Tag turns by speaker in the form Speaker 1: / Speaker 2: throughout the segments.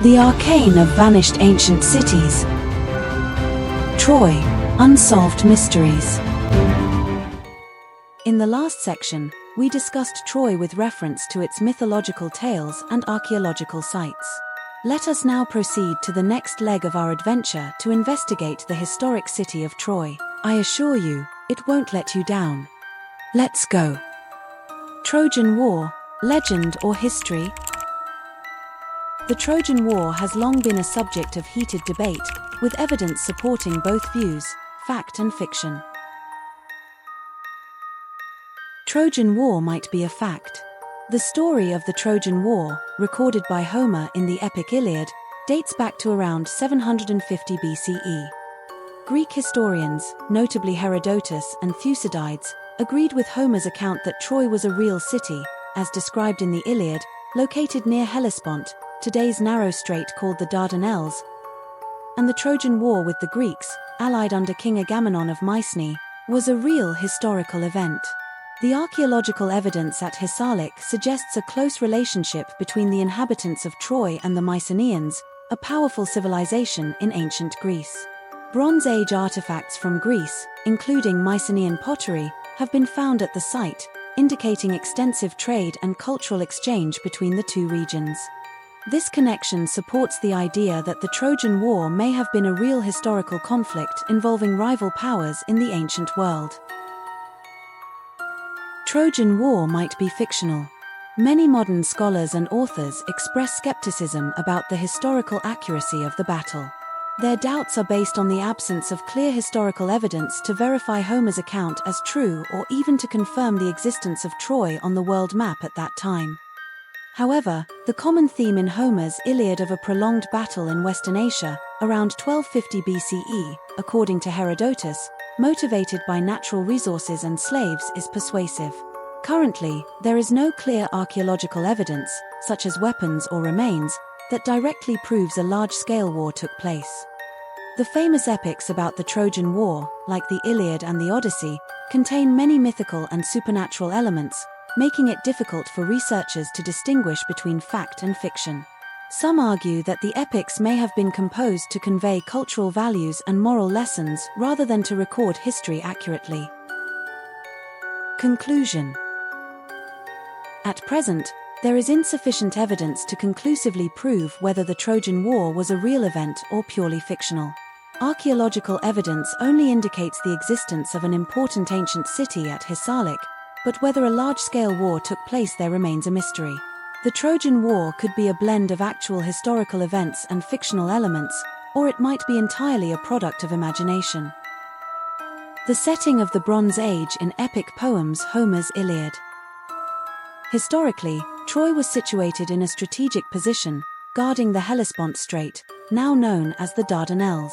Speaker 1: The Arcane of Vanished Ancient Cities. Troy, Unsolved Mysteries. In the last section, we discussed Troy with reference to its mythological tales and archaeological sites. Let us now proceed to the next leg of our adventure to investigate the historic city of Troy. I assure you, it won't let you down. Let's go. Trojan War, legend or history? The Trojan War has long been a subject of heated debate, with evidence supporting both views, fact and fiction. Trojan War might be a fact. The story of the Trojan War, recorded by Homer in the epic Iliad, dates back to around 750 BCE. Greek historians, notably Herodotus and Thucydides, agreed with Homer's account that Troy was a real city, as described in the Iliad, located near Hellespont, today's narrow strait called the Dardanelles, and the Trojan War with the Greeks, allied under King Agamemnon of Mycenae, was a real historical event. The archaeological evidence at Hisarlik suggests a close relationship between the inhabitants of Troy and the Mycenaeans, a powerful civilization in ancient Greece. Bronze Age artifacts from Greece, including Mycenaean pottery, have been found at the site, indicating extensive trade and cultural exchange between the two regions. This connection supports the idea that the Trojan War may have been a real historical conflict involving rival powers in the ancient world. Trojan War might be fictional. Many modern scholars and authors express skepticism about the historical accuracy of the battle. Their doubts are based on the absence of clear historical evidence to verify Homer's account as true or even to confirm the existence of Troy on the world map at that time. However, the common theme in Homer's Iliad of a prolonged battle in Western Asia, around 1250 BCE, according to Herodotus, motivated by natural resources and slaves, is persuasive. Currently, there is no clear archaeological evidence, such as weapons or remains, that directly proves a large-scale war took place. The famous epics about the Trojan War, like the Iliad and the Odyssey, contain many mythical and supernatural elements, making it difficult for researchers to distinguish between fact and fiction. Some argue that the epics may have been composed to convey cultural values and moral lessons rather than to record history accurately. Conclusion. At present, there is insufficient evidence to conclusively prove whether the Trojan War was a real event or purely fictional. Archaeological evidence only indicates the existence of an important ancient city at Hisarlik, but whether a large-scale war took place there remains a mystery. The Trojan War could be a blend of actual historical events and fictional elements, or it might be entirely a product of imagination. The setting of the Bronze Age in epic poems Homer's Iliad. Historically, Troy was situated in a strategic position, guarding the Hellespont Strait, now known as the Dardanelles.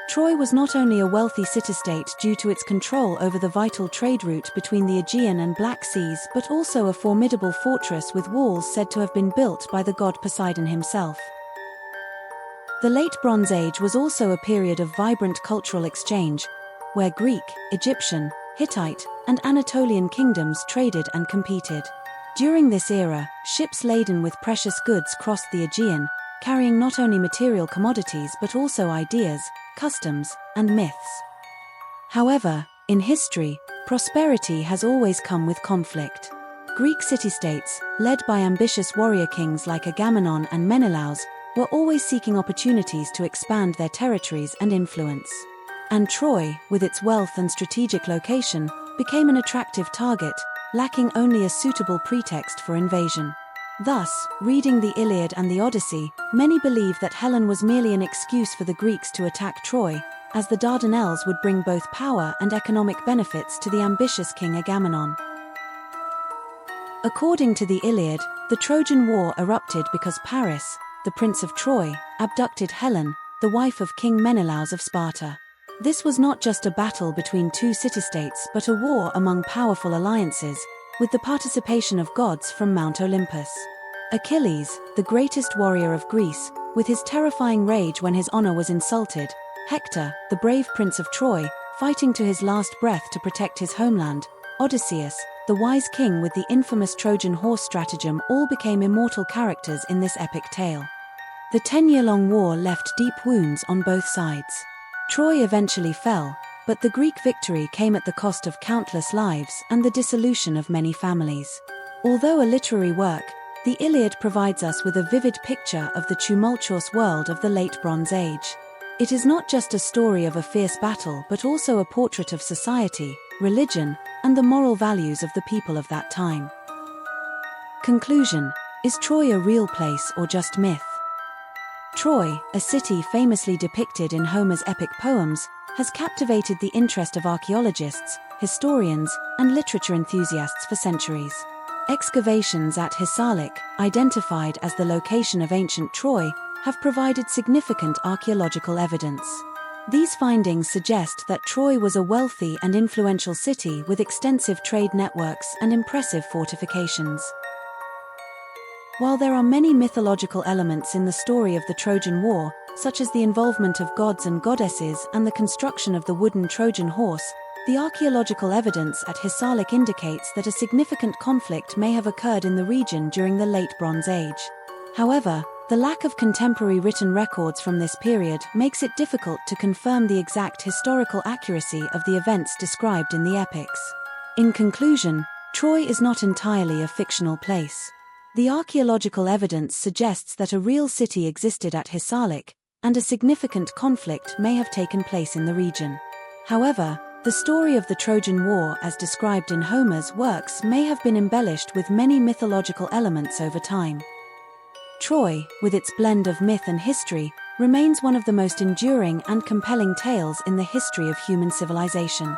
Speaker 1: Troy was not only a wealthy city-state due to its control over the vital trade route between the Aegean and Black Seas, but also a formidable fortress with walls said to have been built by the god Poseidon himself. The Late Bronze Age was also a period of vibrant cultural exchange, where Greek, Egyptian, Hittite, and Anatolian kingdoms traded and competed. During this era, ships laden with precious goods crossed the Aegean, carrying not only material commodities but also ideas, customs, and myths. However, in history, prosperity has always come with conflict. Greek city-states, led by ambitious warrior kings like Agamemnon and Menelaus, were always seeking opportunities to expand their territories and influence. And Troy, with its wealth and strategic location, became an attractive target, lacking only a suitable pretext for invasion. Thus, reading the Iliad and the Odyssey, many believe that Helen was merely an excuse for the Greeks to attack Troy, as the Dardanelles would bring both power and economic benefits to the ambitious King Agamemnon. According to the Iliad, the Trojan War erupted because Paris, the Prince of Troy, abducted Helen, the wife of King Menelaus of Sparta. This was not just a battle between two city-states but a war among powerful alliances, with the participation of gods from Mount Olympus. Achilles, the greatest warrior of Greece, with his terrifying rage when his honor was insulted, Hector, the brave prince of Troy, fighting to his last breath to protect his homeland, Odysseus, the wise king with the infamous Trojan horse stratagem all became immortal characters in this epic tale. The 10-year-long war left deep wounds on both sides. Troy eventually fell, but the Greek victory came at the cost of countless lives and the dissolution of many families. Although a literary work, the Iliad provides us with a vivid picture of the tumultuous world of the Late Bronze Age. It is not just a story of a fierce battle but also a portrait of society, religion, and the moral values of the people of that time. Conclusion: is Troy a real place or just myth? Troy, a city famously depicted in Homer's epic poems, has captivated the interest of archaeologists, historians, and literature enthusiasts for centuries. Excavations at Hisarlik, identified as the location of ancient Troy, have provided significant archaeological evidence. These findings suggest that Troy was a wealthy and influential city with extensive trade networks and impressive fortifications. While there are many mythological elements in the story of the Trojan War, such as the involvement of gods and goddesses and the construction of the wooden Trojan horse, the archaeological evidence at Hisarlik indicates that a significant conflict may have occurred in the region during the Late Bronze Age. However, the lack of contemporary written records from this period makes it difficult to confirm the exact historical accuracy of the events described in the epics. In conclusion, Troy is not entirely a fictional place. The archaeological evidence suggests that a real city existed at Hisarlik, and a significant conflict may have taken place in the region. However, the story of the Trojan War as described in Homer's works may have been embellished with many mythological elements over time. Troy, with its blend of myth and history, remains one of the most enduring and compelling tales in the history of human civilization.